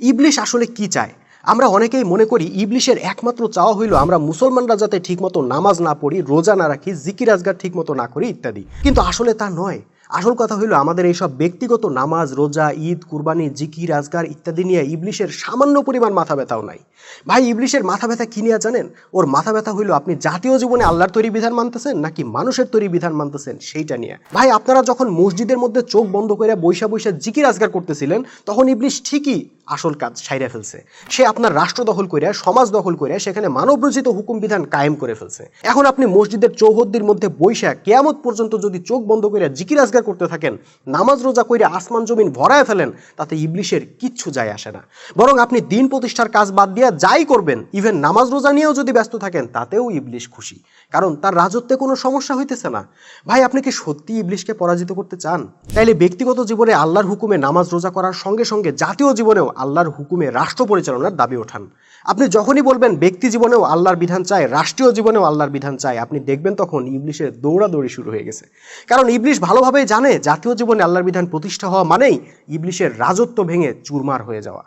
ইবলিশ আসলে কি চায়? আমরা অনেকেই মনে করি ইবলিশের একমাত্র চাওয়া হইল আমরা মুসলমানরা যাতে ঠিকমতো নামাজ না পড়ি, রোজা না রাখি, জিকির আজগার ঠিকমতো না করি ইত্যাদি। কিন্তু আসলে তা নয়। আসল কথা হইল আমাদের এইসব ব্যক্তিগত নামাজ, রোজা, ঈদ, কুরবানি, জিকির আজগার ইত্যাদি নিয়ে ইবলিশের সামান্য পরিমাণ মাথা ব্যথাও নাই। ভাই, ইবলিশের মাথা ব্যথা কি নিয়ে জানেন? ওর মাথা ব্যথা হইল আপনি জাতীয় জীবনে আল্লাহর তৈরি বিধান মানতেছেন নাকি মানুষের তৈরি বিধান মানতেছেন সেইটা নিয়ে। ভাই, আপনারা যখন মসজিদের মধ্যে চোখ বন্ধ করে বৈশা বৈশা জিকির আজগার করতেছিলেন তখন ইবলিশ ঠিকই আসল কাজ সাইরা ফেলছে। সে আপনার রাষ্ট্র দখল করে, সমাজ দখল করে সেখানে মানবরচিত হুকুম বিধান কায়েম করে ফেলছে। এখন আপনি মসজিদের চৌহদ্দির মধ্যে বৈশা কিয়ামত পর্যন্ত যদি চোখ বন্ধ করে জিকির আজগার করতে থাকেন, নামাজ রোজা কইরা আসমান জমিন ভরায় ফেলেন, তাতে ইবলিশের কিচ্ছু যায় আসে না। বরং আপনি দিন প্রতিষ্ঠার কাজ বাদ দিয়ে যাই করবেন, ইভেন নামাজ রোজা নিয়েও যদি ব্যস্ত থাকেন, তাতেও ইবলিশ খুশি, কারণ তার রাজত্বে কোনো সমস্যা হইতেছে না। ভাই, আপনি কি সত্যি ইবলিশকে পরাজিত করতে চান? তাইলে ব্যক্তিগত জীবনে আল্লাহর হুকুমে নামাজ রোজা করার সঙ্গে সঙ্গে জাতীয় জীবনেও আল্লাহর হুকুমে রাষ্ট্র পরিচালনার দাবি ওঠান। আপনি যখনই বলবেন ব্যক্তি জীবনেও আল্লাহর বিধান চায়, রাষ্ট্রীয় জীবনেও আল্লাহর বিধান চায়, আপনি দেখবেন তখন ইবলিশের দৌড়াদৌড়ি শুরু হয়ে গেছে। কারণ ইবলিশ ভালোভাবেই জানে জাতীয় জীবনে আল্লাহর বিধান প্রতিষ্ঠা হওয়া মানেই ইবলিশের রাজত্ব ভেঙে চুরমার হয়ে যাওয়া।